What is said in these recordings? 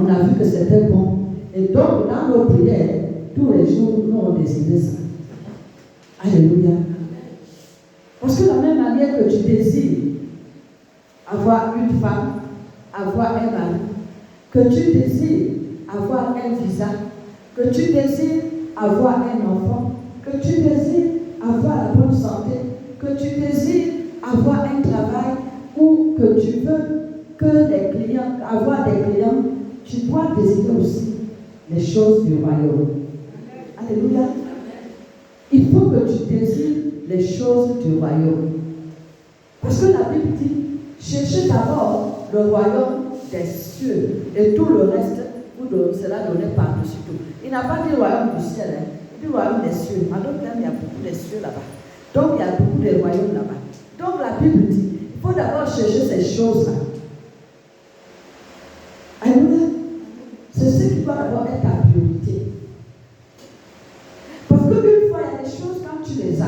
on a vu que c'était bon. Et donc, dans nos prières, tous les jours, nous, on désirait ça. Alléluia. Parce que de la même manière que tu désires avoir une femme, avoir un mari, que tu désires avoir un visa, que tu désires avoir un enfant, que tu désires avoir la bonne santé, que tu désires avoir un travail ou que tu veux que les clients, avoir des clients, tu dois désirer aussi les choses du royaume. Alléluia. Il faut que tu désires les choses du royaume. Parce que la Bible dit, cherchez d'abord le royaume des cieux et tout le reste, vous sera donné par-dessus tout. Il n'a pas dit le royaume du ciel, hein. Il dit le royaume des cieux. En d'autres termes, il y a beaucoup de cieux là-bas. Donc, il y a beaucoup de royaumes là-bas. Donc, la Bible dit, il faut d'abord chercher ces choses-là. Alléluia. C'est ce qui doit d'abord être ta priorité. Parce qu'une fois, il y a des choses, quand tu les as,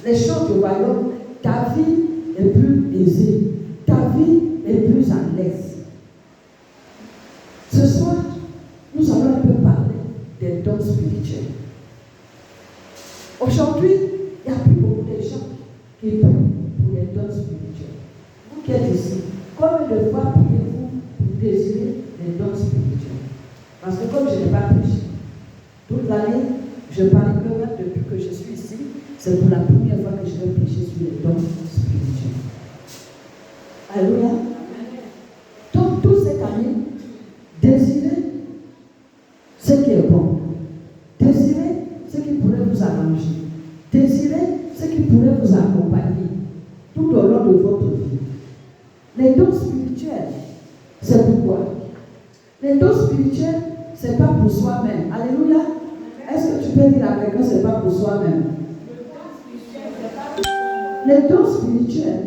les choses du royaume, ta vie est plus aisée. Ta vie est plus à l'aise. Ce soir, nous allons un peu parler des dons spirituels. Aujourd'hui, il n'y a plus beaucoup de gens qui prient pour les dons spirituels. Vous qui êtes ici, combien de fois priez-vous pour désirer les dons spirituels? Parce que comme je n'ai pas prêché, toute l'année, je parle que même depuis que je suis ici, c'est pour la première fois que je vais prêcher sur les dons spirituels. Alléluia. Donc, toute cette année, désirez ce qui est bon. Désirez ce qui pourrait vous arranger. Désirez ce qui pourrait vous accompagner tout au long de votre vie. Les dons spirituels, c'est pourquoi? Les dons spirituels, ce n'est pas pour soi-même. Alléluia. Est-ce que tu peux dire à quelqu'un que ce n'est pas pour soi-même? Les dons spirituels,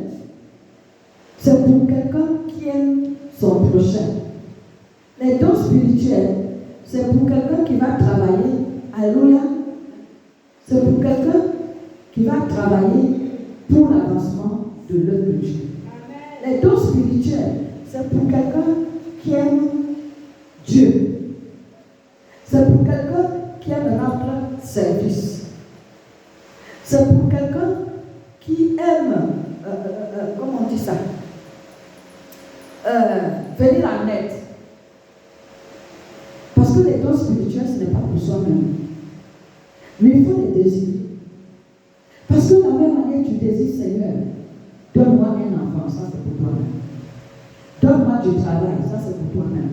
c'est pour quelqu'un qui aime son prochain. Les dons spirituels, c'est pour quelqu'un qui va travailler. Alléluia. C'est pour quelqu'un qui va travailler pour l'avancement de l'œuvre de Dieu. Les dons spirituels, c'est pour quelqu'un qui aime Dieu. C'est pour quelqu'un qui aime rendre service. C'est pour quelqu'un qui aime, comment on dit ça? Venir en aide. Parce que les dons spirituels, ce n'est pas pour soi-même. Mais il faut les désirer. Parce que de la même manière, tu désires, Seigneur, donne-moi un enfant, ça c'est pour toi-même. Donne-moi du travail, ça c'est pour toi-même.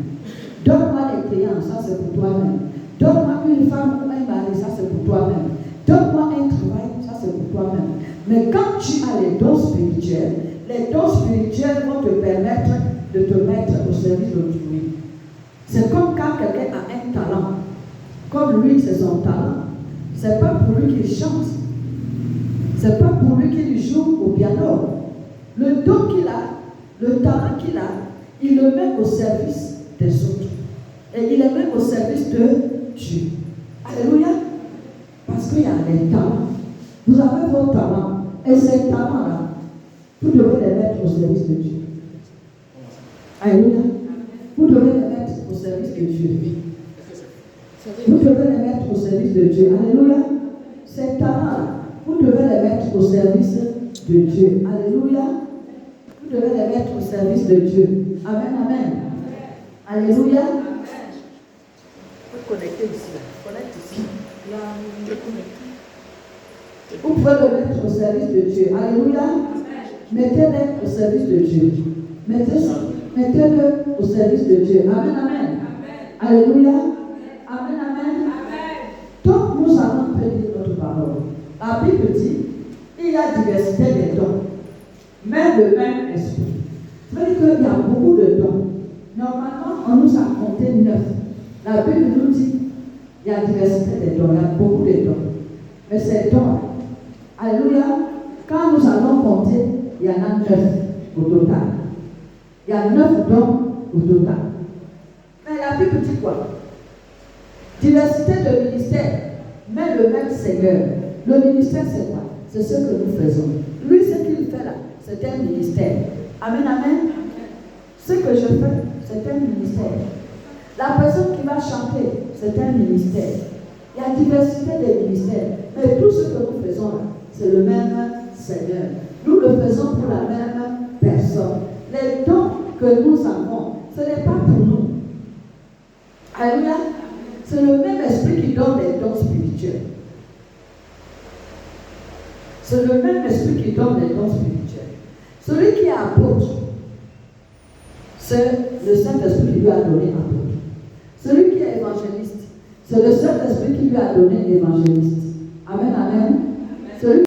Donne-moi des clients, ça c'est pour toi-même. Donne-moi une femme ou un mari, ça c'est pour toi-même. Donne-moi un travail, ça c'est pour toi-même. Mais quand tu as les dons spirituels vont te permettre de te mettre au service d'autrui. C'est comme quand quelqu'un a un talent. Comme lui, c'est son talent. C'est pas pour lui qu'il chante. C'est pas pour lui qu'il joue au piano. Le don qu'il a, le talent qu'il a, il le met au service des autres. Et il le met au service de Dieu. Alléluia. Parce qu'il y a des talents. Vous avez vos talents. Et ces talents-là, vous devez les mettre au service de Dieu. Alléluia. Vous devez les mettre au service de Dieu. Vous devez les mettre au service de Dieu. Alléluia. Ces talents-là, vous devez les mettre au service de Dieu. Alléluia. Vous devez les mettre au service de Dieu. Amen, amen. Alléluia. Vous connectez ici, là. Connecte ici. Vous pouvez le mettre au service de Dieu. Alléluia. Mettez-le au service de Dieu. Mettez-le au service de Dieu. Amen, amen. Alléluia. Amen, amen. Donc, nous allons dire notre parole. La Bible dit, il y a diversité des dons, mais le même esprit. C'est-à-dire qu'il y a beaucoup de dons. Normalement, on nous a compté 9. La Bible nous dit, il y a diversité des dons, il y a beaucoup de dons. Mais ces dons, alléluia, quand nous allons compter, il y en a 9 au total. Il y a 9 dons au total. Mais la Bible dit quoi? Diversité de ministères, mais le même Seigneur. Le ministère, c'est quoi? C'est ce que nous faisons. Lui, ce qu'il fait là, c'est un ministère. Amen, amen. Ce que je fais, c'est un ministère. La personne qui va chanter, c'est un ministère. Il y a diversité des ministères. Mais tout ce que nous faisons là, c'est le même Seigneur. Nous le faisons pour la même personne. Les dons que nous avons, ce n'est pas pour nous. Alléluia. C'est le même esprit qui donne les dons spirituels. C'est le même esprit qui donne les dons spirituels. Celui qui est apôtre, c'est le Saint-Esprit qui lui a donné apôtre. Celui qui est évangéliste, c'est le Saint-Esprit qui lui a donné évangéliste.